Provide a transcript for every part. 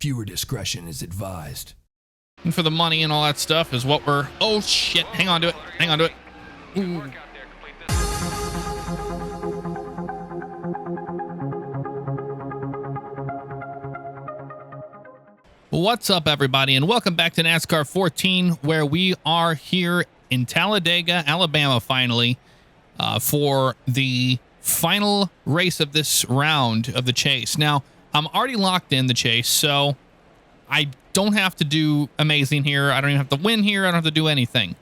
Viewer discretion is advised. And for the money and all that stuff is what we're... Oh, shit. Hang on to it. Hang on to it. Ooh. What's up, everybody, and welcome back to NASCAR 14, where we are here in Talladega, Alabama, finally, for the final race of this round of the chase. Now, I'm already locked in the chase, so I don't have to do amazing here. I don't even have to win here. I don't have to do anything.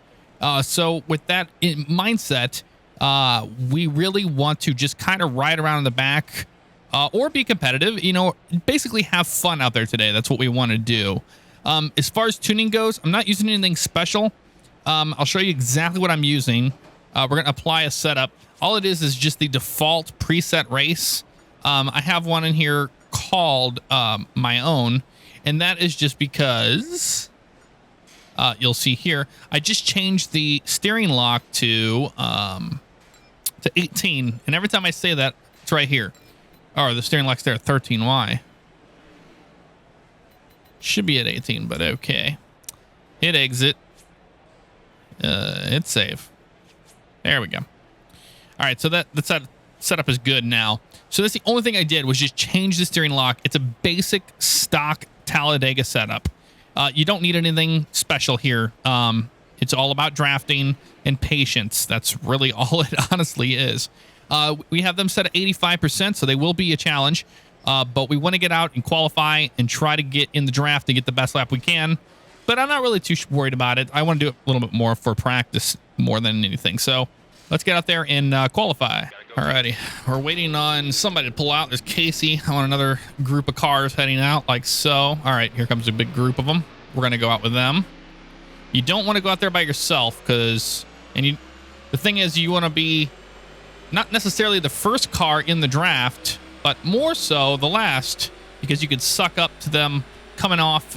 So with that in mindset, we really want to just kind of ride around in the back, or be competitive, you know, basically have fun out there today. That's what we want to do. As far as tuning goes, I'm not using anything special. I'll show you exactly what I'm using. We're going to apply a setup. All it is just the default preset race. I have one in here called my own, and that is just because you'll see here, I just changed the steering lock to 18, and every time I say that, it's right here. Oh, the steering lock's there at 13. Why? Should be at 18, but okay. Hit exit. Hit save. There we go. All right, so that setup is good now. So that's the only thing I did was just change the steering lock. It's a basic stock Talladega setup. You don't need anything special here. It's all about drafting and patience. That's really all it honestly is. We have them set at 85%, so they will be a challenge. But we want to get out and qualify and try to get in the draft and get the best lap we can. But I'm not really too worried about it. I want to do it a little bit more for practice more than anything. So let's get out there and qualify. Alrighty, we're waiting on somebody to pull out. There's Casey. I want another group of cars heading out like so. All right, here comes a big group of them. We're going to go out with them. You don't want to go out there by yourself because, the thing is, you want to be not necessarily the first car in the draft, but more so the last, because you could suck up to them coming off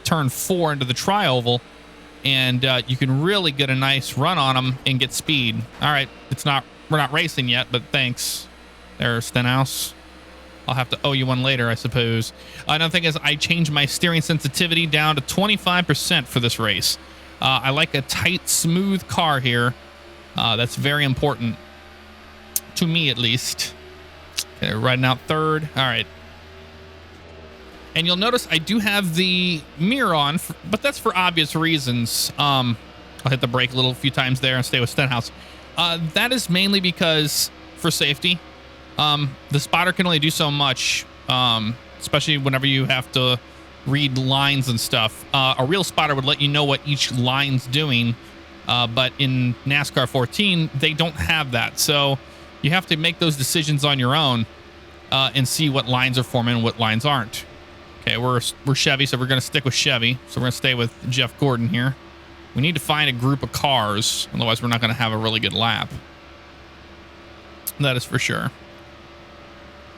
turn 4 into the tri-oval, and you can really get a nice run on them and get speed. All right, we're not racing yet, but thanks there, Stenhouse. I'll have to owe you one later, I suppose. Another thing is I changed my steering sensitivity down to 25% for this race. I like a tight, smooth car here. That's very important to me, at least. Okay, riding out third. All right. And you'll notice I do have the mirror on, but that's for obvious reasons. I'll hit the brake a few times there and stay with Stenhouse. That is mainly because for safety. The spotter can only do so much, especially whenever you have to read lines and stuff. A real spotter would let you know what each line's doing, but in NASCAR 14, they don't have that. So you have to make those decisions on your own and see what lines are forming and what lines aren't. Okay, we're Chevy, so we're going to stick with Chevy. So we're going to stay with Jeff Gordon here. We need to find a group of cars, otherwise we're not going to have a really good lap. That is for sure.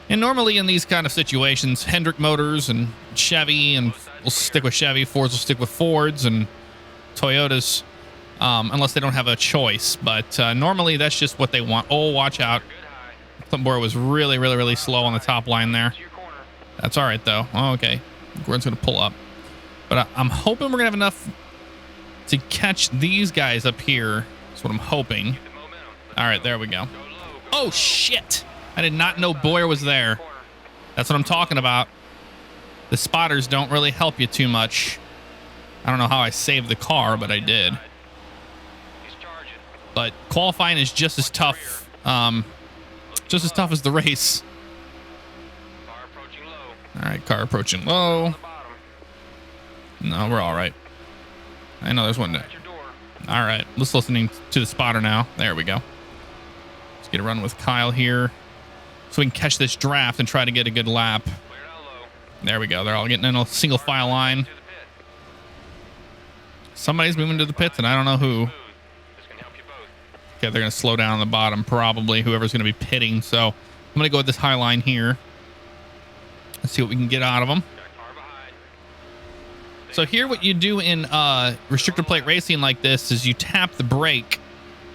And normally in these kind of situations, Hendrick Motors and Chevy, and we'll stick with Chevy, Fords will stick with Fords, and Toyotas, unless they don't have a choice. But normally that's just what they want. Oh, watch out. Boy was really, really, really slow on the top line there. That's all right, though. Oh, okay. Gordon's going to pull up. But I'm hoping we're going to have enough to catch these guys up here. That's what I'm hoping. All right, there we go. Oh, shit. I did not know Boyer was there. That's what I'm talking about. The spotters don't really help you too much. I don't know how I saved the car, but I did. But qualifying is just as tough. Just as tough as the race. All right, car approaching low. No, we're all right. I know there's one there. All right, let's listening to the spotter now. There we go. Let's get a run with Kyle here, so we can catch this draft and try to get a good lap. There we go. They're all getting in a single file line. Somebody's moving to the pits, and I don't know who. Okay, they're going to slow down on the bottom, probably whoever's going to be pitting. So I'm going to go with this high line here. Let's see what we can get out of them. So here what you do in restrictor plate racing like this is you tap the brake.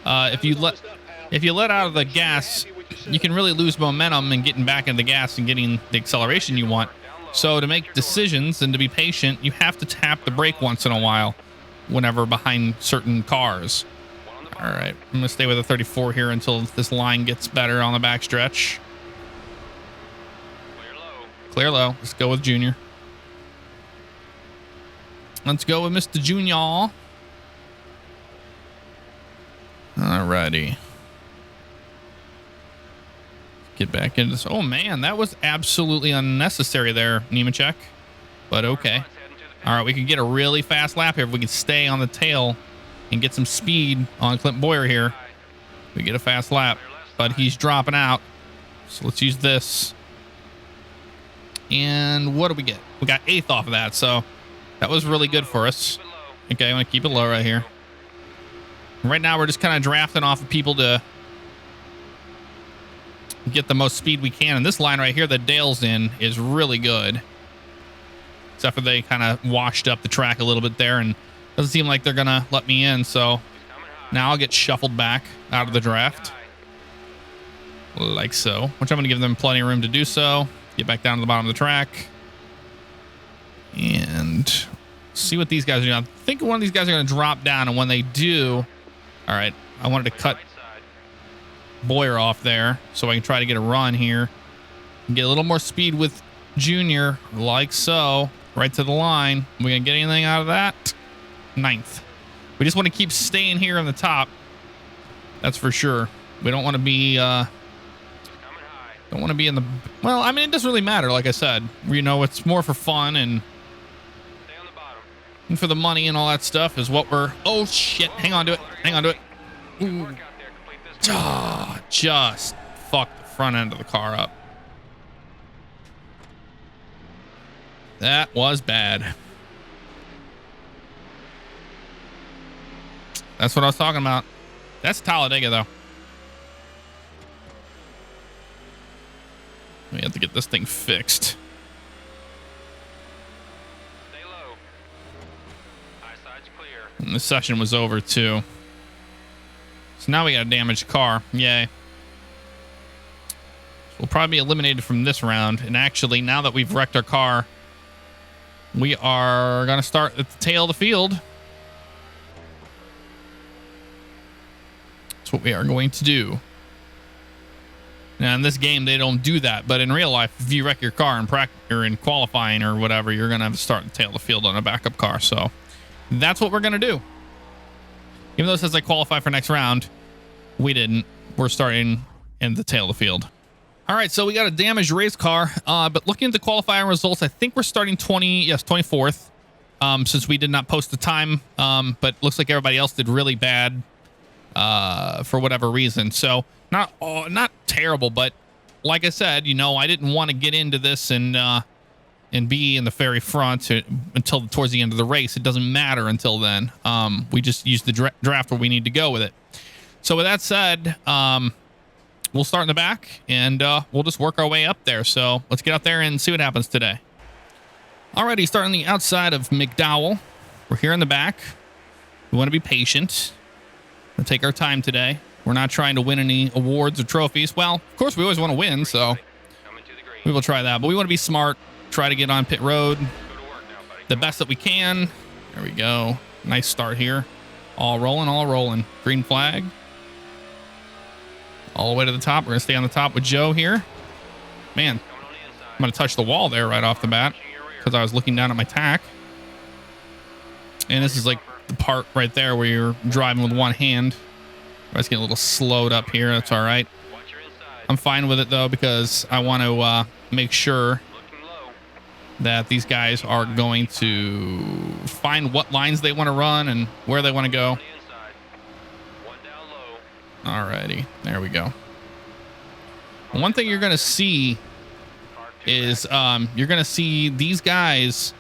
If you let out of the gas, you can really lose momentum and getting back into the gas and getting the acceleration you want. So to make decisions and to be patient, you have to tap the brake once in a while whenever behind certain cars. All right, I'm going to stay with a 34 here until this line gets better on the backstretch. Clear low. Let's go with Junior. Let's go with Mr. Junior. Alrighty. Get back into this. Oh, man, that was absolutely unnecessary there, Nemechek. But okay. All right, we can get a really fast lap here if we can stay on the tail and get some speed on Clint Boyer here. We get a fast lap, but he's dropping out. So let's use this. And what do we get? We got 8th off of that, so that was really good for us. Okay, I'm going to keep it low right here. Right now, we're just kind of drafting off of people to get the most speed we can. And this line right here that Dale's in is really good. Except for they kind of washed up the track a little bit there, and doesn't seem like they're going to let me in. So now I'll get shuffled back out of the draft. Like so. Which I'm going to give them plenty of room to do so. Get back down to the bottom of the track. And see what these guys are doing. I think one of these guys are going to drop down, and when they do... All right, I wanted to cut Boyer off there so I can try to get a run here. Get a little more speed with Junior, like so. Right to the line. We going to get anything out of that? 9th. We just want to keep staying here on the top. That's for sure. We don't want to be... don't want to be in the... Well, I mean, it doesn't really matter, like I said. You know, it's more for fun and for the money and all that stuff is what we're... Oh, shit. Hang on to it. Hang on to it. Ooh. Oh, just fucked the front end of the car up. That was bad. That's what I was talking about. That's Talladega, though. We have to get this thing fixed. Stay low. High side's clear. And the session was over, too. So now we got a damaged car. Yay. We'll probably be eliminated from this round. And actually, now that we've wrecked our car, we are going to start at the tail of the field. That's what we are going to do. Now, in this game, they don't do that. But in real life, if you wreck your car in practice or in qualifying or whatever, you're going to have to start at the tail of the field on a backup car. So that's what we're going to do. Even though it says I qualify for next round, we didn't. We're starting in the tail of the field. All right, so we got a damaged race car. But looking at the qualifying results, I think we're starting 24th. Since we did not post the time. But looks like everybody else did really bad for whatever reason. So not terrible, but like I said, you know, I didn't want to get into this and be in the very front until towards the end of the race. It doesn't matter until then. We just use the draft where we need to go with it. So with that said, we'll start in the back and we'll just work our way up there. So let's get out there and see what happens today. Alrighty, starting the outside of McDowell. We're here in the back. We want to be patient. We'll take our time today. We're not trying to win any awards or trophies. Well, of course, we always want to win, so we will try that. But we want to be smart, try to get on pit road the best that we can. There we go. Nice start here. All rolling, all rolling. Green flag. All the way to the top. We're going to stay on the top with Joe here. Man, I'm going to touch the wall there right off the bat because I was looking down at my tack. And this is like the part right there where you're driving with one hand. I was getting a little slowed up here. That's all right. I'm fine with it, though, because I want to make sure that these guys are going to find what lines they want to run and where they want to go. All righty. There we go. One thing you're going to see is you're going to see these guys.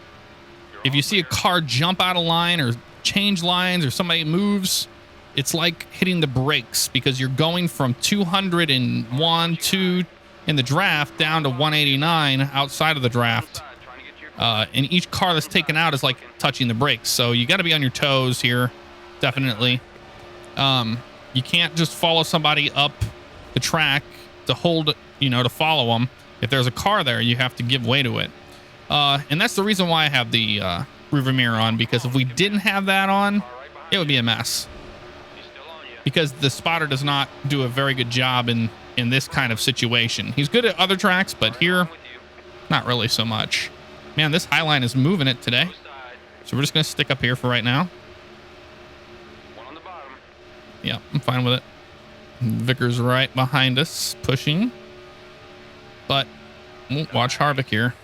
If you see a car jump out of line or change lines or somebody moves, it's like hitting the brakes because you're going from 201, 2 in the draft down to 189 outside of the draft. And each car that's taken out is like touching the brakes. So you got to be on your toes here. Definitely. You can't just follow somebody up the track to hold, you know, to follow them. If there's a car there, you have to give way to it. And that's the reason why I have the rearview mirror on, because if we didn't have that on, it would be a mess. Because the spotter does not do a very good job in this kind of situation. He's good at other tracks, but here, not really so much. Man, this Highline is moving it today. So we're just going to stick up here for right now. Yeah, I'm fine with it. Vickers right behind us, pushing. But watch Harvick here.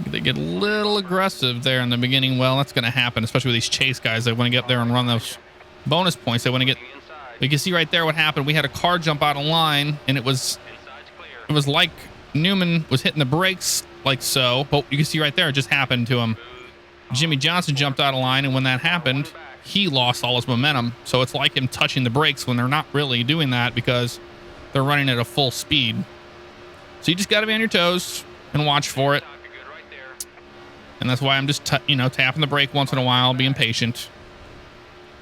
They get a little aggressive there in the beginning. Well, that's going to happen, especially with these chase guys. They want to get up there and run those bonus points. They want to get... You can see right there what happened. We had a car jump out of line, and it was like Newman was hitting the brakes like so. But you can see right there, it just happened to him. Jimmy Johnson jumped out of line, and when that happened, he lost all his momentum. So it's like him touching the brakes when they're not really doing that because they're running at a full speed. So you just got to be on your toes and watch for it. And that's why I'm just, tapping the brake once in a while, being patient.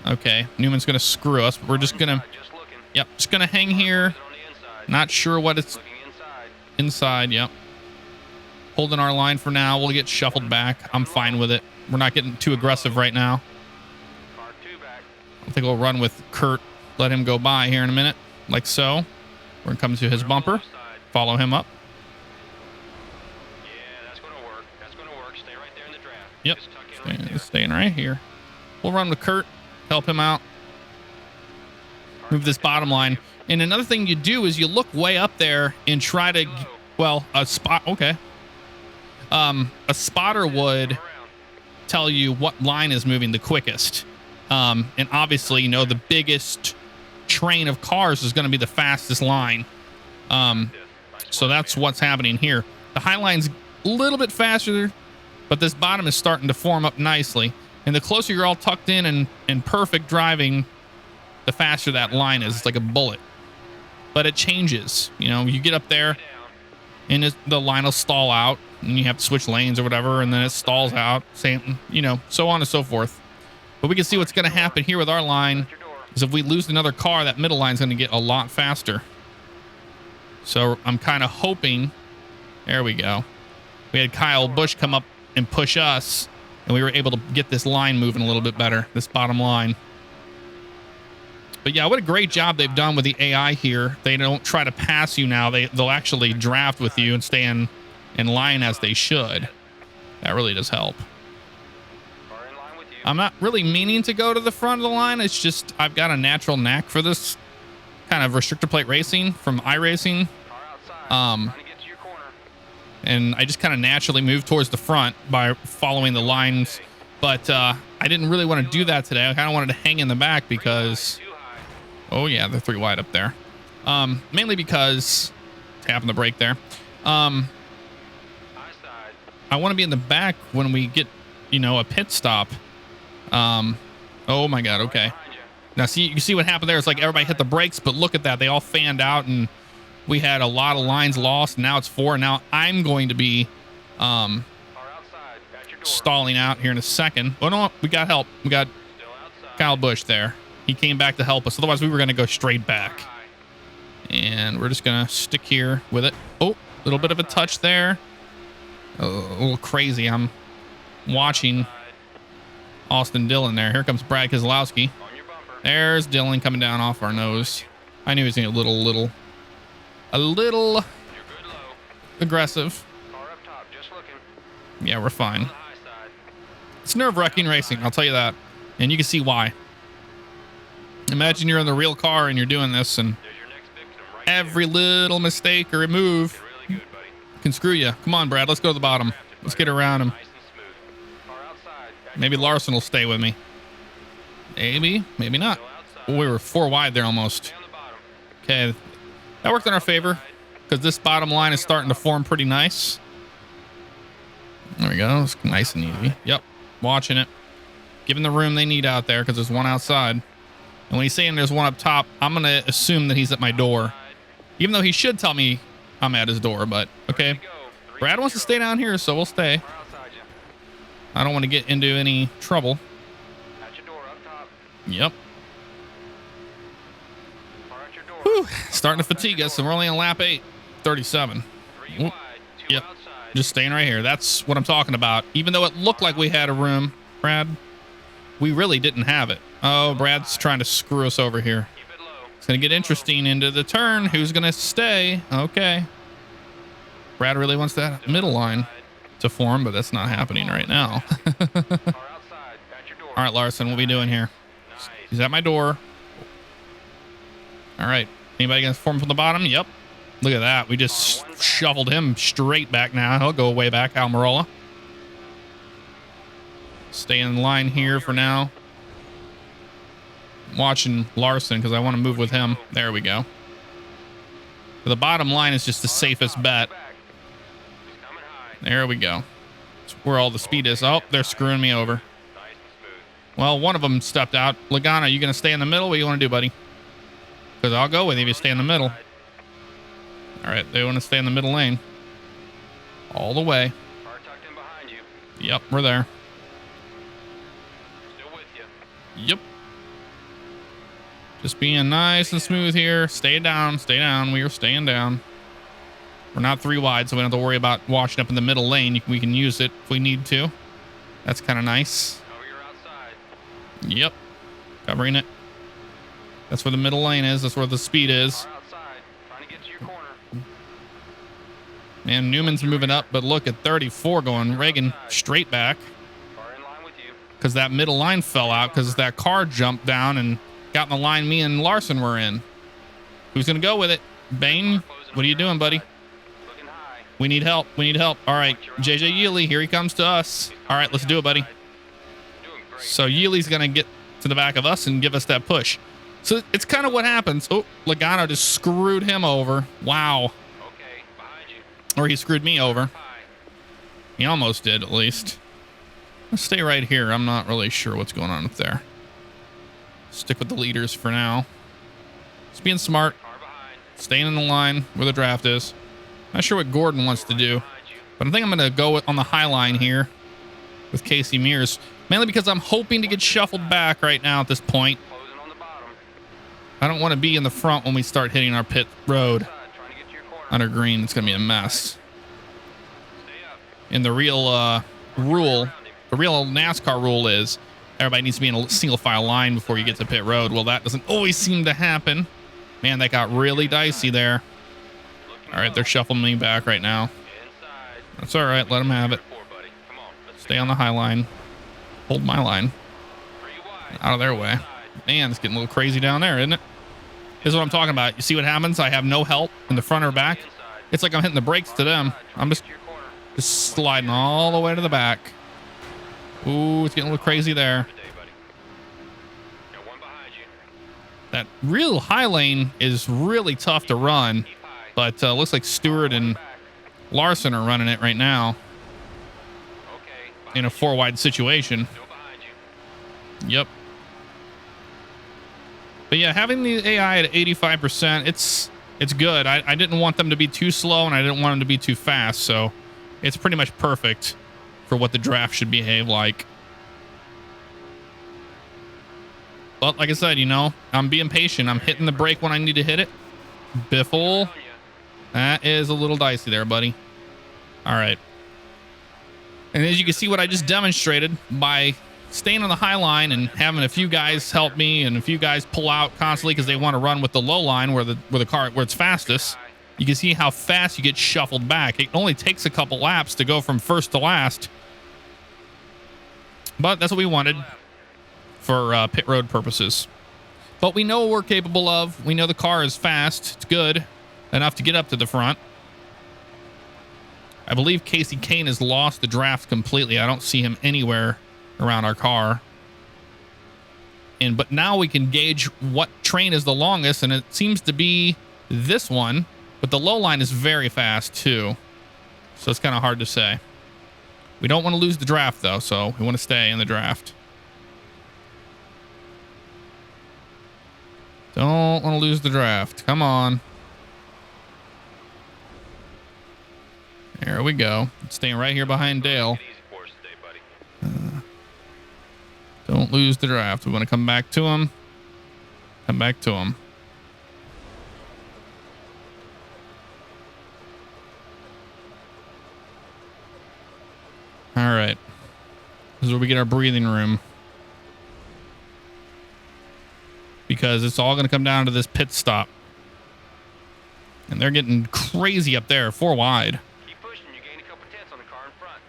Okay, Newman's going to screw us, but we're just going to, just going to hang here. Not sure what it's inside, yep. Holding our line for now. We'll get shuffled back. I'm fine with it. We're not getting too aggressive right now. I think we'll run with Kurt. Let him go by here in a minute, like so. We're going to come to his bumper. Follow him up. Yeah, that's going to work. That's going to work. Stay right there in the draft. Yep. Just tuck in right there. Staying right here. We'll run with Kurt. Help him out. Move this bottom line. And another thing you do is you look way up there and try to, well, a spot. Okay. A spotter would tell you what line is moving the quickest. And obviously, the biggest train of cars is going to be the fastest line. So that's what's happening here. The Highline's a little bit faster, but this bottom is starting to form up nicely. And the closer you're all tucked in and perfect driving, the faster that line is. It's like a bullet. But it changes. You get up there, and the line will stall out, and you have to switch lanes or whatever, and then it stalls out, same, so on and so forth. But we can see what's going to happen here with our line is if we lose another car, that middle line's going to get a lot faster. So I'm kind of hoping, there we go. We had Kyle Busch come up and push us, and we were able to get this line moving a little bit better, this bottom line. But yeah, what a great job they've done with the AI here. They don't try to pass you now. They'll actually draft with you and stay in line as they should. That really does help. I'm not really meaning to go to the front of the line. It's just I've got a natural knack for this kind of restrictor plate racing from iRacing. And I just kind of naturally move towards the front by following the lines. But I didn't really want to do that today. I kind of wanted to hang in the back because... Oh, yeah, they're 3 wide up there. Mainly because... Tapping the brake there. I want to be in the back when we get, a pit stop. Oh, my God, okay. Now, you see what happened there? It's like everybody hit the brakes, but look at that. They all fanned out, and we had a lot of lines lost. Now it's 4. Now I'm going to be stalling out here in a second. Oh, no, we got help. We got Kyle Busch there. He came back to help us. Otherwise, we were going to go straight back. And we're just going to stick here with it. Oh, a little bit of a touch there. A little crazy. I'm watching Austin Dillon there. Here comes Brad Keselowski. There's Dillon coming down off our nose. I knew he was going to be a little aggressive. Yeah, we're fine. It's nerve-wracking racing, I'll tell you that. And you can see why. Imagine you're in the real car and you're doing this, and every little mistake or move can screw you. Come on, Brad, let's go to the bottom. Let's get around him. Maybe Larson will stay with me. Maybe, maybe not. Oh, we were 4 wide there almost. Okay, that worked in our favor because this bottom line is starting to form pretty nice. There we go. It's nice and easy. Yep, watching it. Giving the room they need out there because there's one outside. And when he's saying there's one up top, I'm going to assume that he's at my door. Even though he should tell me I'm at his door, but okay. Brad wants to stay down here, so we'll stay. I don't want to get into any trouble. Yep. Whew. Starting to fatigue us, and we're only on lap 8. 37. Yep. Just staying right here. That's what I'm talking about. Even though it looked like we had a room, Brad, we really didn't have it. Oh, Brad's trying to screw us over here. Keep it low. It's going to get interesting into the turn. Who's going to stay? Okay. Brad really wants that middle line to form, but that's not happening right now. Car outside. At your door. All right, Larson, what are we doing here? Nice. He's at my door. All right. Anybody going to form from the bottom? Yep. Look at that. We just shoveled him straight back now. He'll go way back, Almirola. Stay in line here for now. I'm watching Larson because I want to move with him. There we go. The bottom line is just the safest bet. He's coming high. There we go. That's where all the speed is. Oh, they're screwing me over. Nice and smooth. Well, one of them stepped out. Logano, you going to stay in the middle? What do you want to do, buddy? Because I'll go with you if you stay in the middle. All right, they want to stay in the middle lane. All the way. Car tucked in behind you. Yep, we're there. Still with you. Yep. Just being nice and smooth here. Stay down, stay down. We are staying down. We're not 3 wide, so we don't have to worry about washing up in the middle lane. We can use it if we need to. That's kind of nice. Cover your outside. Yep. Covering it. That's where the middle lane is. That's where the speed is. Car outside. Trying to get to your corner. Man, Newman's moving up, but look at 34 going. Reagan straight back Car in line with you. because that middle line fell out because that car jumped down and got in the line me and Larson were in. Who's going to go with it? Bane, what are you doing, buddy? Looking high. We need help. We need help. All right, JJ Yealy, here he comes to us. All right, let's do it, buddy. Doing great. So Yealy's going to get to the back of us and give us that push. So it's kind of what happens. Oh, Logano just screwed him over. Wow. Okay, behind you. Or he screwed me over. High. He almost did, at least. Let's stay right here. I'm not really sure what's going on up there. Stick with the leaders for now. Just being smart. Car behind. Staying in the line where the draft is. Not sure what Gordon wants to do. Behind you. But I think I'm going to go on the high line here with Casey Mears. Mainly because I'm hoping to get shuffled back right now at this point. Closing on the bottom. I don't want to be in the front when we start hitting our pit road Side. Trying to get to your corner. under green. It's going to be a mess. Stay up. And the real the real NASCAR rule is everybody needs to be in a single file line before you get to pit road. Well, that doesn't always seem to happen. Man, that got really dicey there. Looking All right, they're shuffling me back right now. inside. That's all right. Let them have it. Four, buddy. Come on. Let's Stay on the high line. Hold my line. Three wide. Out of their way. Man, it's getting a little crazy down there, isn't it? This is what I'm talking about. You see what happens? I have no help in the front or back. Inside. It's like I'm hitting the brakes to them. I'm just To your corner. sliding all the way to the back. Ooh, it's getting a little crazy there. Good day, buddy. Got one behind you. That real high lane is really tough to run, Keep high. but looks like Stewart and Back. Larson are running it right now Okay. in a 4 wide situation. Still behind you. Yep. But yeah, having the AI at 85%, it's good. I didn't want them to be too slow and I didn't want them to be too fast, so it's pretty much perfect for what the draft should behave like. But like I said, you know, I'm being patient. I'm hitting the brake when I need to hit it. Biffle. On ya. That is a little dicey there, buddy. All right. And as you can see what I just demonstrated by staying on the high line and having a few guys help me and a few guys pull out constantly because they want to run with the low line where it's fastest. You can see how fast you get shuffled back. It only takes a couple laps to go from first to last. But that's what we wanted for pit road purposes. But we know what we're capable of. We know the car is fast. It's good enough to get up to the front. I believe Casey Kane has lost the draft completely. I don't see him anywhere around our car. But now we can gauge what train is the longest, and it seems to be this one. But the low line is very fast too, so it's kind of hard to say. We don't want to lose the draft though, so we want to stay in the draft. Don't want to lose the draft. Come on. There we go. Staying right here behind Dale. Take it easy for us today, buddy. Don't lose the draft. We want to come back to him. Come back to him. All right. This is where we get our breathing room. Because it's all going to come down to this pit stop. And they're getting crazy up there, 4 wide. Keep pushing. You gained a couple tenths on the car in front.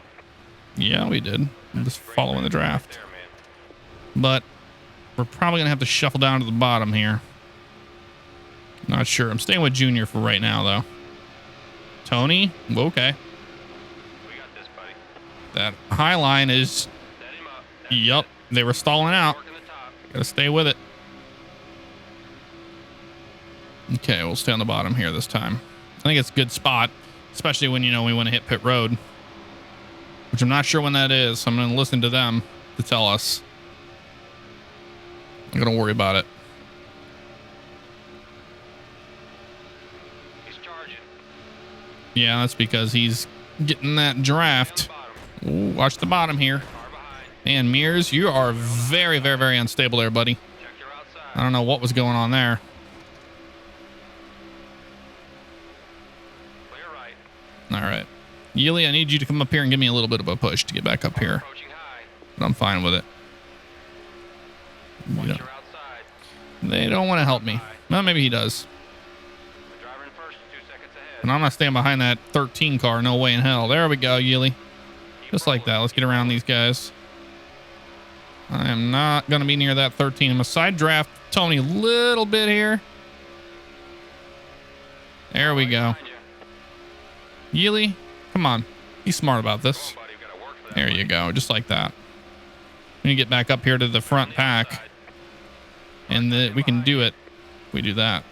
Yeah, we did. I'm just following the draft. There, man. But we're probably going to have to shuffle down to the bottom here. Not sure. I'm staying with Junior for right now, though. Tony? Okay. We got this, buddy. That high line is... Set him up. That's Yup. it. They were stalling out. Working the top. Gotta stay with it. Okay, we'll stay on the bottom here this time. I think it's a good spot, especially when, you know, we want to hit pit road. Which I'm not sure when that is, so I'm going to listen to them to tell us. I'm going to worry about it. He's charging. Yeah, that's because he's getting that draft. Bottom. Ooh, watch the bottom here. Car behind. And Mears, you are very, very, very unstable there, buddy. Check your outside. I don't know what was going on there. Clear right. All right. Yealy, I need you to come up here and give me a little bit of a push to get back up here. Approaching high. But I'm fine with it. Watch Yeah. your outside. They don't want to help me. Well, maybe he does. The driver in first, 2 seconds ahead. And I'm not staying behind that 13 car. No way in hell. There we go, Yealy. Keep Just like that. rolling. Let's get around these guys. I am not going to be near that 13. I'm going to side draft Tony a little bit here. There we go. Behind you. Yealy, come on. Be smart about this. Come on, buddy. We gotta work for that There one. you go. Just like that. We need to get back up here to the front On the pack. outside. And we can do it. We do that.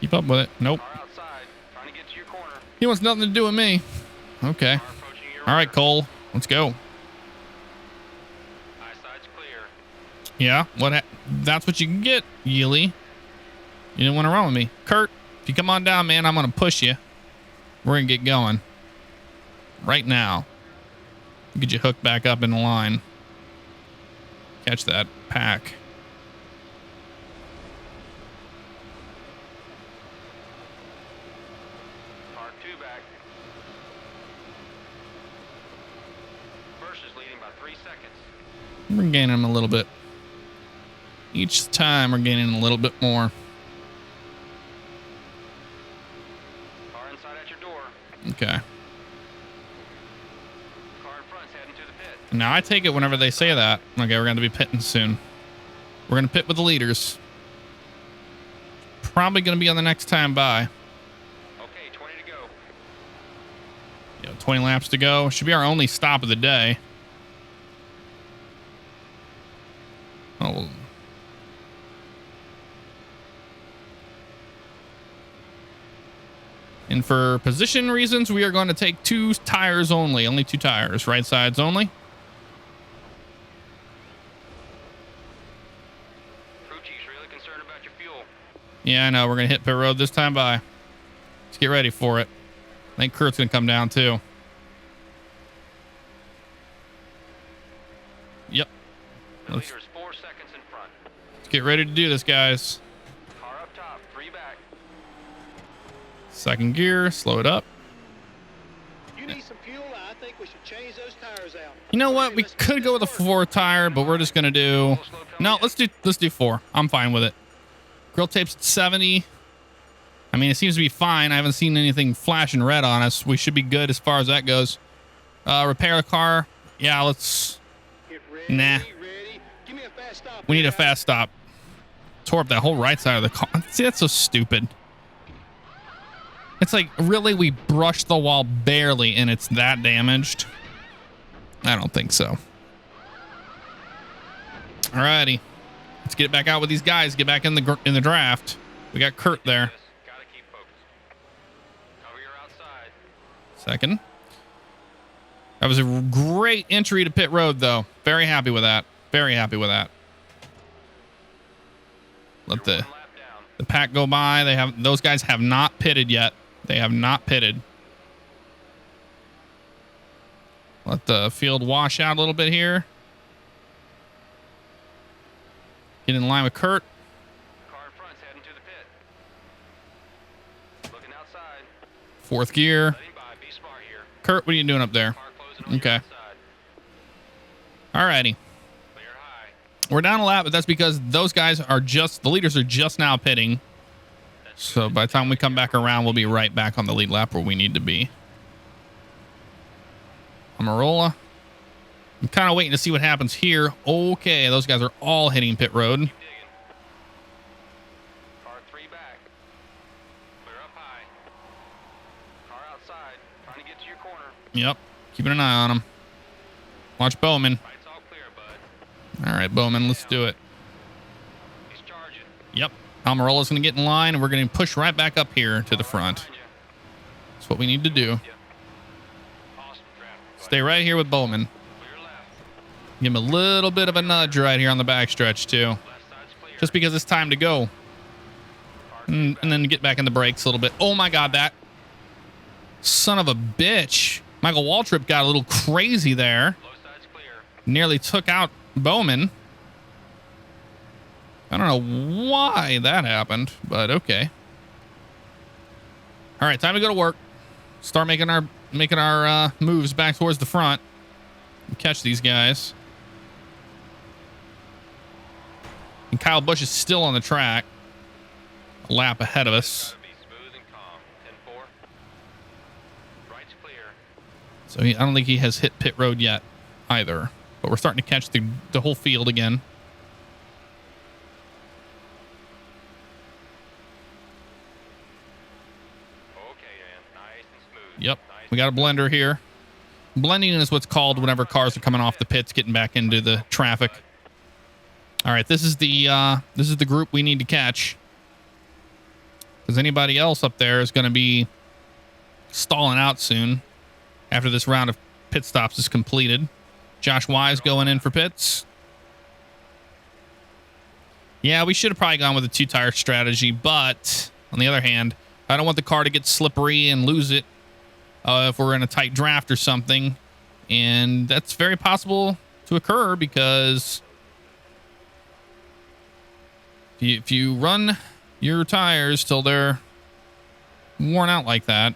Keep up with it. Nope. Car outside. Trying to get to your corner. He wants nothing to do with me. Okay. Car approaching your All right, rear. Cole. Let's go. Eyeside's clear. Yeah. That's what you can get, Yealy. You didn't want to run with me. Kurt, if you come on down, man, I'm going to push you. We're going to get going. Right now. Get you hooked back up in the line. Catch that pack. Car 2 back. First is leading by 3 seconds. We're gaining them a little bit. Each time we're gaining a little bit more. Car inside at your door. Okay. Car in front's heading to the pit. Now I take it whenever they say that. Okay, we're going to be pitting soon. We're going to pit with the leaders. Probably going to be on the next time by. Okay, 20 to go. Yeah, 20 laps to go. Should be our only stop of the day. Oh, well. And for position reasons, we are going to take 2 tires only. Only 2 tires. Right sides only. Crew chief's really concerned about your fuel. Yeah, I know. We're going to hit pit road this time by. Let's get ready for it. I think Kurt's going to come down too. Yep. The Let's leader is 4 seconds in front. get ready to do this, guys. Car up top, 3 back. Second gear. Slow it up. You need some fuel. I think we should change those tires out. You know what? We could go with a 4 tire, but we're just going to do... No, let's do 4. I'm fine with it. Grill tape's at 70. I mean, it seems to be fine. I haven't seen anything flashing red on us. We should be good as far as that goes. Repair the car. Yeah, let's... Get ready, Nah. ready. Give me a fast stop. We need a guys. fast stop. Tore up that whole right side of the car. See, that's so stupid. It's like, really, we brushed the wall barely and it's that damaged? I don't think so. Alrighty. Let's get back out with these guys. Get back in the draft. We got Kurt there. Gotta keep focused. Cover your outside. Second. That was a great entry to pit road, though. Very happy with that. Very happy with that. Let You're the 1 lap down. the pack go by. Those guys have not pitted yet. They have not pitted. Let the field wash out a little bit here. Get in line with Kurt. Car in front's heading to the pit. Looking outside. 4th gear. Letting by. Be smart here. Kurt, what are you doing up there? Car Closing on your Okay. outside. Alrighty. Clear high. We're down a lap, but that's because those guys are the leaders are just now pitting. So by the time we come back around, we'll be right back on the lead lap where we need to be. Amarola. I'm kind of waiting to see what happens here. Okay, those guys are all hitting pit road. Keep digging. Car 3 back. Clear up high. Car outside. Trying to get to your corner. Yep. Keeping an eye on them. Watch Bowman. Right's all clear, bud. All right, Bowman, let's do it. He's charging. Yep. Almirola's going to get in line, and we're going to push right back up here to the front. Behind you. That's what we need to do. Awesome traffic. Stay right here with Bowman. Clear left. Give him a little bit of a nudge right here on the backstretch, too. Left side's clear. Just because it's time to go. Car And then get back in the brakes a little bit. Oh, my God, that son of a bitch. Michael Waltrip got a little crazy there. low side's clear. Nearly took out Bowman. I don't know why that happened, but okay. All right, time to go to work. Start making our moves back towards the front. Catch these guys. And Kyle Busch is still on the track. A lap ahead of us. Gotta be smooth and calm. 10-4. Right's clear. So I don't think he has hit pit road yet either. But we're starting to catch the whole field again. Okay, man. Nice and smooth. Yep. Nice We got a blender here. Blending is what's called whenever cars are coming off the pits, getting back into the traffic. All right, this is the group we need to catch. Because anybody else up there is going to be stalling out soon after this round of pit stops is completed. Josh Wise going in for pits. Yeah, we should have probably gone with a 2-tire strategy, but on the other hand, I don't want the car to get slippery and lose it if we're in a tight draft or something. And that's very possible to occur because if you run your tires till they're worn out like that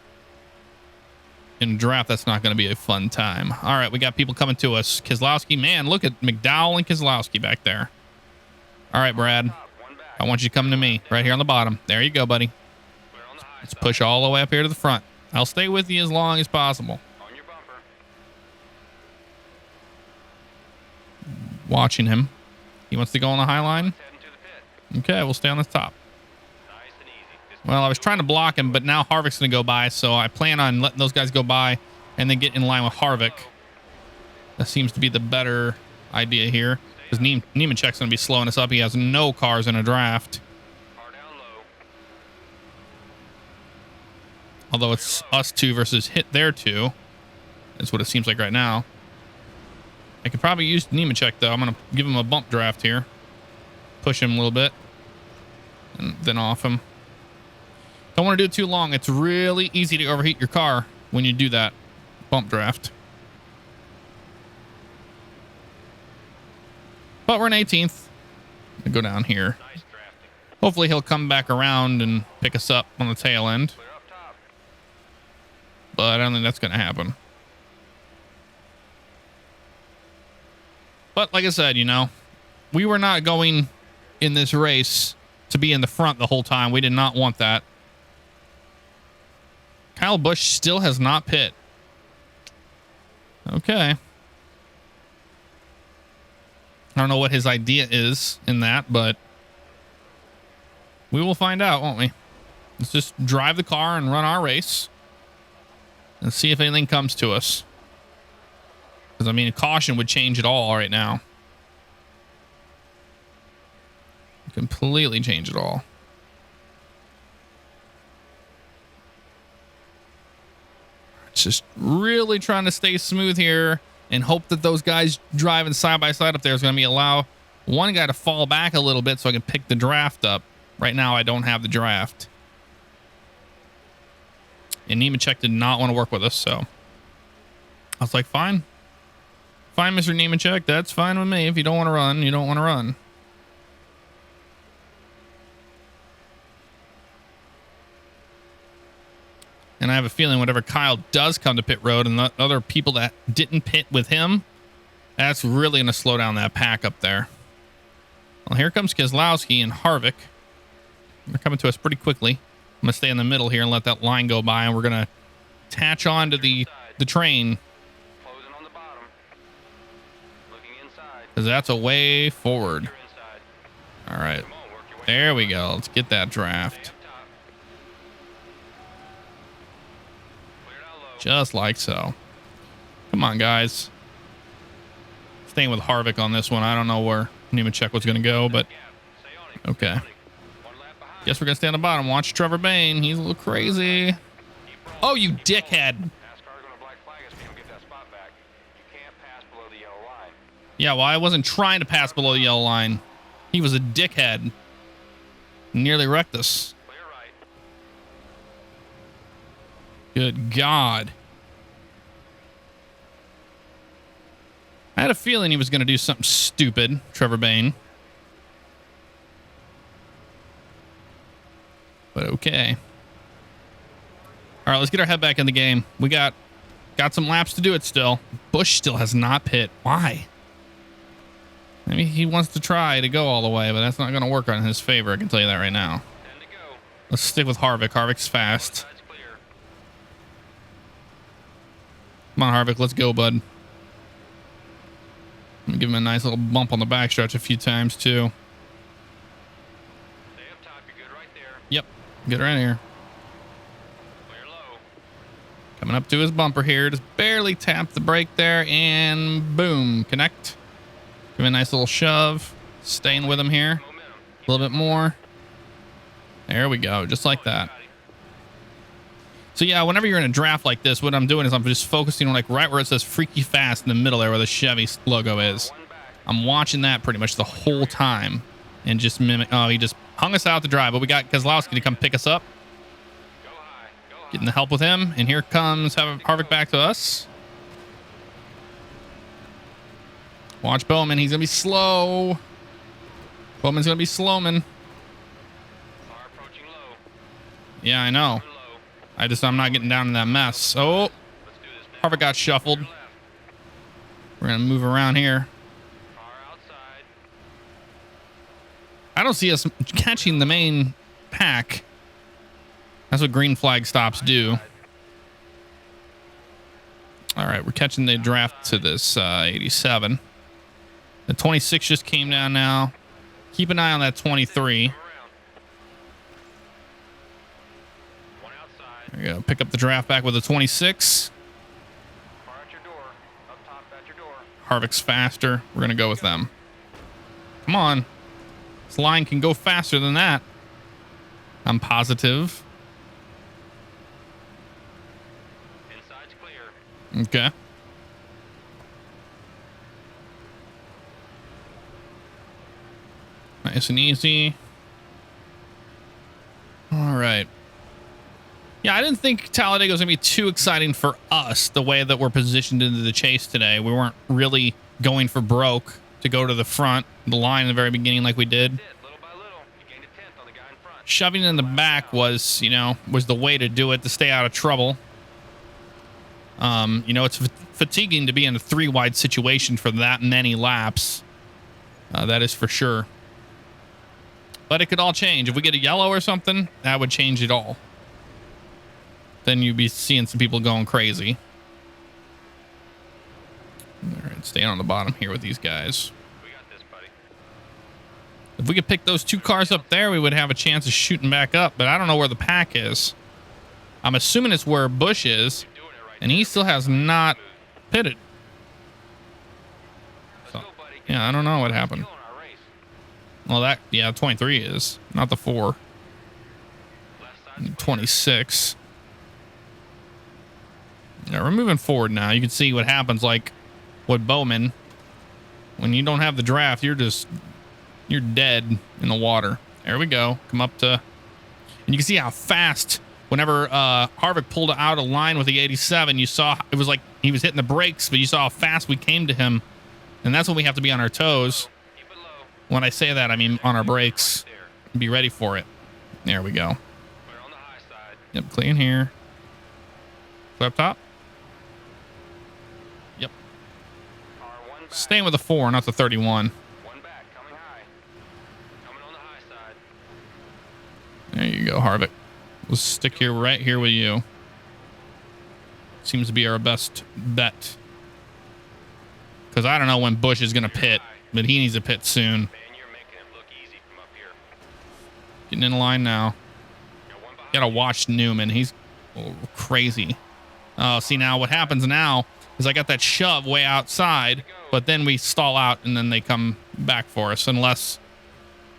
in a draft, that's not going to be a fun time. All right, we got people coming to us. Keselowski, man, look at McDowell and Keselowski back there. All right, Brad, One back. I want you to come to me right here on the bottom. There you go, buddy. Clear on the high Let's side. push all the way up here to the front. I'll stay with you as long as possible. On your bumper. Watching him. He wants to go on the high line. Heading to the pit. Okay, we'll stay on the top. Nice and easy. Just Well, I was trying to block him, but now Harvick's going to go by, so I plan on letting those guys go by and then get in line with Harvick. That seems to be the better idea here, because Nemechek's going to be slowing us up. He has no cars in a draft, car down low. although it's us two versus their two. That's what it seems like right now. I could probably use Nemechek, though. I'm going to give him a bump draft here. Push him a little bit, and then off him. Don't want to do it too long. It's really easy to overheat your car when you do that bump draft. But we're in 18th. I'll go down here. Nice drafting. Hopefully he'll come back around and pick us up on the tail end. Clear up top. But I don't think that's going to happen. But like I said, you know, we were not going in this race to be in the front the whole time. We did not want that. Kyle Busch still has not pit. Okay. I don't know what his idea is in that, but we will find out, won't we? Let's just drive the car and run our race and see if anything comes to us. Because, I mean, caution would change it all right now. Completely change it all. It's just really trying to stay smooth here and hope that those guys driving side by side up there is going to allow one guy to fall back a little bit so I can pick the draft up. Right now, I don't have the draft. And Nemechek did not want to work with us, so I was like, fine. Fine, Mr. Nemechek. That's fine with me. If you don't want to run, you don't want to run. And I have a feeling whenever Kyle does come to pit road and the other people that didn't pit with him, that's really going to slow down that pack up there. Well, here comes Keselowski and Harvick. They're coming to us pretty quickly. I'm going to stay in the middle here and let that line go by, and we're going to attach on to the train. Closing on the bottom. Looking inside. Because that's a way forward. You're inside. All right. Come on, work your way. There we go. Let's get that Stay draft. up top. Clear down low. Just like so. Come on, guys. Staying with Harvick on this one. I don't know where. I didn't even check what's going to go, but Gap. Stay on him. okay. Stay on him. One lap behind. Guess we're going to stay on the bottom. Watch Trevor Bayne. He's a little crazy. Keep rolling. Oh, you Keep dickhead. rolling. NASCAR's gonna black flag us if you don't get that spot back. You can't pass below the yellow line. Yeah, well, I wasn't trying to pass below the yellow line. He was a dickhead. Nearly wrecked us. Clear right. Good God. I had a feeling he was going to do something stupid, Trevor Bayne. But okay. All right, let's get our head back in the game. We got some laps to do it still. Busch still has not pit. Why? Maybe he wants to try to go all the way, but that's not going to work on his favor. I can tell you that right now. 10 to go. Let's stick with Harvick. Harvick's fast. Side's clear. Come on, Harvick. Let's go, bud. I'm gonna give him a nice little bump on the backstretch a few times, too. Stay up top. You're good right there. Yep. Get right here. Clear low. Coming up to his bumper here. Just barely tap the brake there, and boom. Connect. Give him a nice little shove. Staying with him here. Momentum. A little bit more. There we go. Just like that. So yeah, whenever you're in a draft like this, what I'm doing is I'm just focusing on like right where it says freaky fast in the middle there where the Chevy logo is. One back. I'm watching that pretty much the whole time and just mimic. Oh, he just hung us out to dry, but we got Keselowski to come pick us up. Go high. Go high. Getting the help with him. And here comes Harvick back to us. Watch Bowman. He's going to be slow. Bowman's going to be slowman. Car approaching low. Yeah, I know. Low. I'm not getting down in that mess. Oh, Let's do this now. Harvick got shuffled. Clear left. We're going to move around here. Car outside. I don't see us catching the main pack. That's what green flag stops do. All right, we're catching the draft to this 87. The 26 just came down now. Keep an eye on that 23. Come around. One outside. There you go. Pick up the draft back with a 26. Car at your door. Up top at your door. Harvick's faster. We're going to go with them. Come on. This line can go faster than that. I'm positive. Inside's clear. Okay. Nice and easy. All right. Yeah, I didn't think Talladega was going to be too exciting for us the way that we're positioned into the chase today. We weren't really going for broke to go to the front, the line in the very beginning like we did. Little by little, you gained a tenth on the guy in front. Shoving in the back was, was the way to do it to stay out of trouble. It's fatiguing to be in a 3-wide situation for that many laps. That is for sure. But it could all change. If we get a yellow or something, that would change it all. Then you'd be seeing some people going crazy. All right, staying on the bottom here with these guys. We got this, buddy. If we could pick those 2 cars up there, we would have a chance of shooting back up. But I don't know where the pack is. I'm assuming it's where Busch is. Doing it right. And he still has not pitted. Let's So, go, buddy. yeah, I don't know what happened. Killing our race. Well, 23 is, not the 4. Left side's clear. 26. Yeah, we're moving forward now. You can see what happens, like with Bowman. When you don't have the draft, you're dead in the water. There we go. Come up to, and you can see how fast. Whenever Harvick pulled out of line with the 87, you saw it was like he was hitting the brakes, but you saw how fast we came to him, and that's when we have to be on our toes. Keep it low. When I say that, I mean on our brakes. There. Be ready for it. There we go. Clear on the high side. Yep, clean here. Clear up top. Yep. Car one back. Staying with the 4, not the 31. One back, coming high. Coming on the high side. There you go, Harvick. We'll stick here, right here with you. Seems to be our best bet. Because I don't know when Busch is going to pit, but he needs to pit soon. Man, you're making it look easy from up here. Getting in line now. Got one behind Gotta you. watch Newman. He's crazy. Oh, see now what happens now is I got that shove way outside, but then we stall out and then they come back for us unless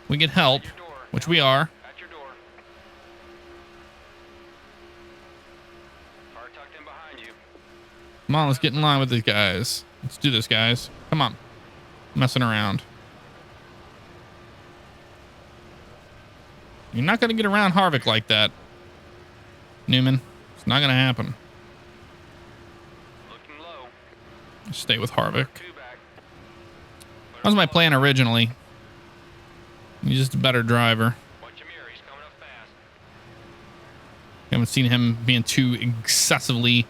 we get help, Your door. which we are. At your door. Car tucked in behind you. Come on, let's get in line with these guys. Let's do this, guys. Come on. Messing around. You're not going to get around Harvick like that, Newman. It's not going to happen. Looking low. Stay with Harvick. 2 back. That was my plan originally. He's just a better driver. Watch your mirror. He's coming up fast. Haven't seen him being too excessively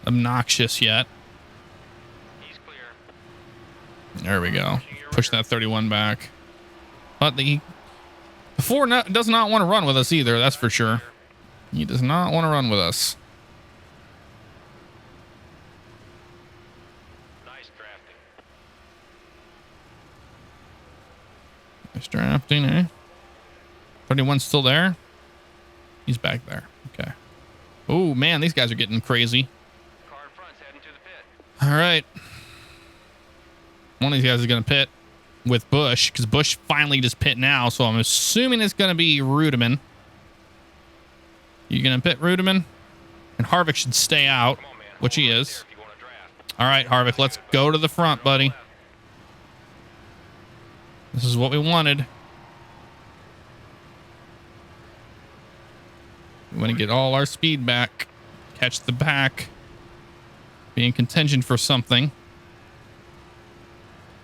obnoxious yet. He's clear. There we go. Push that 31 back. But the 4 does not want to run with us either, that's for sure. He does not want to run with us. Nice drafting. Nice drafting, eh? 31's still there? He's back there. Okay. Oh, man, these guys are getting crazy. Car in front's heading to the pit. All right. One of these guys is going to pit with Busch because Busch finally just pit now. So I'm assuming it's going to be Rudeman. You going to pit Rudeman? And Harvick should stay out, Come on, man. which he Hold right is. there if you want to draft. All right, Harvick, let's go to the front, buddy. This is what we wanted. We want to get all our speed back. Catch the back. Be in contention for something.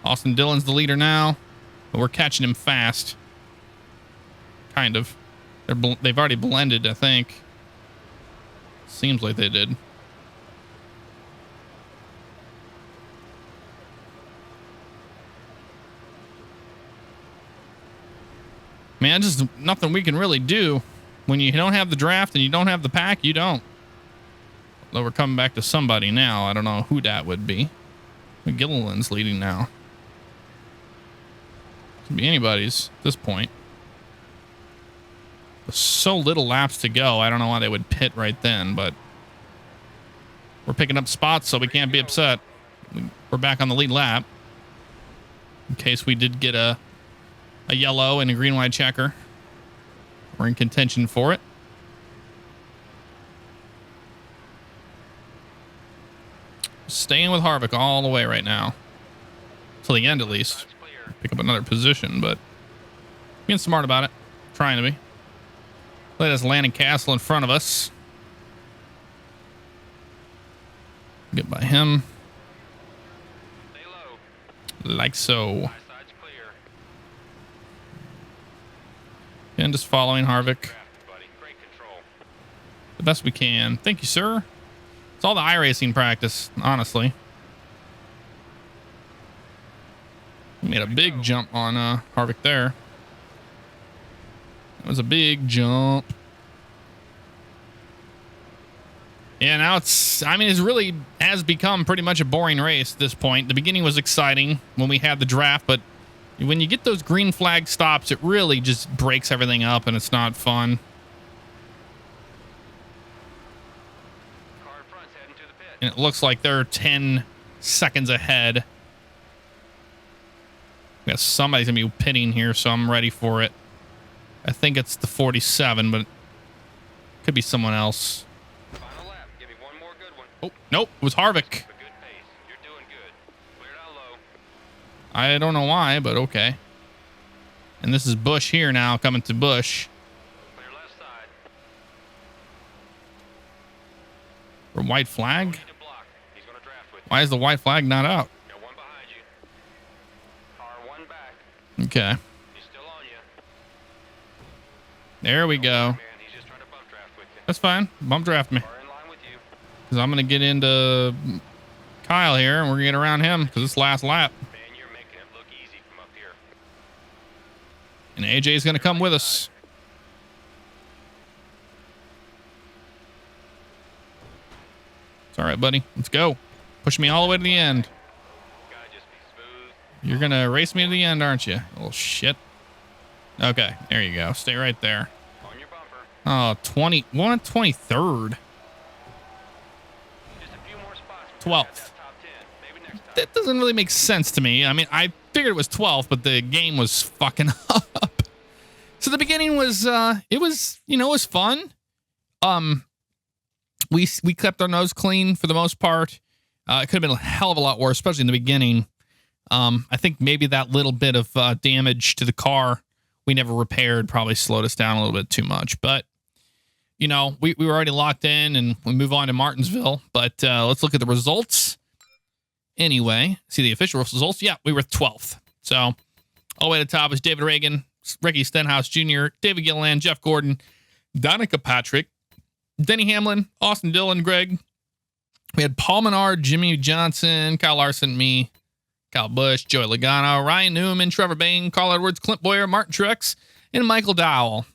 Austin Dillon's the leader now, but we're catching him fast. Kind of. They've already blended, I think. Seems like they did. Man, just nothing we can really do. When you don't have the draft and you don't have the pack, you don't. Though we're coming back to somebody now. I don't know who that would be. McGillilan's leading now. Could be anybody's at this point. There's so little laps to go. I don't know why they would pit right then, but we're picking up spots, so we can't be upset. We're back on the lead lap. In case we did get a yellow and a green white checker. We're in contention for it. Staying with Harvick all the way right now. Till the end, at least. That's clear. Pick up another position, but being smart about it. Trying to be. Let us Landon Castle in front of us. Get by him. Stay low. Like so. High side's clear. And just following Harvick Drafted, buddy. Great control. the best we can. Thank you, sir. It's all the iRacing practice, honestly. We made a big jump on Harvick there. That was a big jump. Yeah, now it really has become pretty much a boring race at this point. The beginning was exciting when we had the draft, but when you get those green flag stops, it really just breaks everything up and it's not fun. Car in front's heading to the pit. And it looks like they're 10 seconds ahead. I guess somebody's going to be pitting here, so I'm ready for it. I think it's the 47, but it could be someone else. Final lap. Give me one more good one. Oh, nope. It was Harvick. A good pace. You're doing good. Clear down low. I don't know why, but okay. And this is Busch here now, coming to Busch. Clear left side. For white flag? Need to block. He's going to draft with you. Why is the white flag not out? Got one behind you. Car one back. Okay. He's still on you. There we go. Man, he's just trying to bump draft with you. That's fine. Bump draft me. Car in line with you. because I'm going to get into Kyle here, and we're going to get around him because it's last lap. Man, you're making it look easy from up here. And AJ is going to come with us. It's all right, buddy. Let's go. Push me all the way to the end. Gotta just be smooth. You're going to race me to the end, aren't you? Little shit. Okay, there you go. Stay right there. On your bumper. Oh, 23rd. Just a few more spots. 12th. Top 10. Maybe next time. That doesn't really make sense to me. I mean, I figured it was 12th, but the game was fucking up. So the beginning was, it was fun. We kept our nose clean for the most part. It could have been a hell of a lot worse, especially in the beginning. I think maybe that little bit of damage to the car we never repaired probably slowed us down a little bit too much. But, we were already locked in, and we move on to Martinsville. But let's look at the results. Anyway, see the official results. Yeah, we were 12th. So all the way to the top is David Reagan, Ricky Stenhouse Jr., David Gilliland, Jeff Gordon, Donica Patrick, Denny Hamlin, Austin Dillon, Greg. We had Paul Menard, Jimmy Johnson, Kyle Larson, me, Kyle Busch, Joey Logano, Ryan Newman, Trevor Bain, Carl Edwards, Clint Boyer, Martin Truex, and Michael Dowell.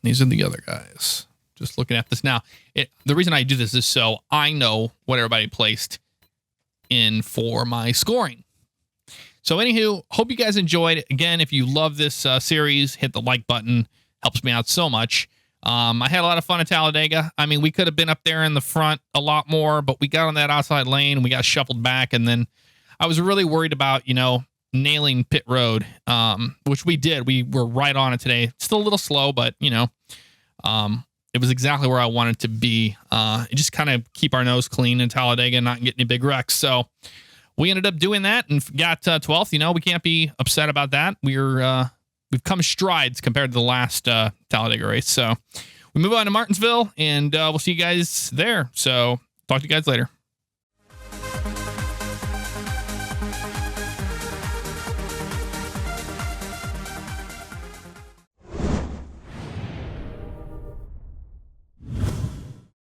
These are the other guys. Just looking at this now. The reason I do this is so I know what everybody placed in for my scoring. So anywho, hope you guys enjoyed. Again, if you love this series, hit the like button. Helps me out so much. I had a lot of fun at Talladega. I mean, we could have been up there in the front a lot more, but we got on that outside lane and we got shuffled back. And then I was really worried about, nailing pit road, which we did. We were right on it today. Still a little slow, but, it was exactly where I wanted to be. Just kind of keep our nose clean in Talladega and not get any big wrecks. So we ended up doing that and got 12th. We can't be upset about that. We've come strides compared to the last Talladega race. So we move on to Martinsville, and we'll see you guys there. So talk to you guys later.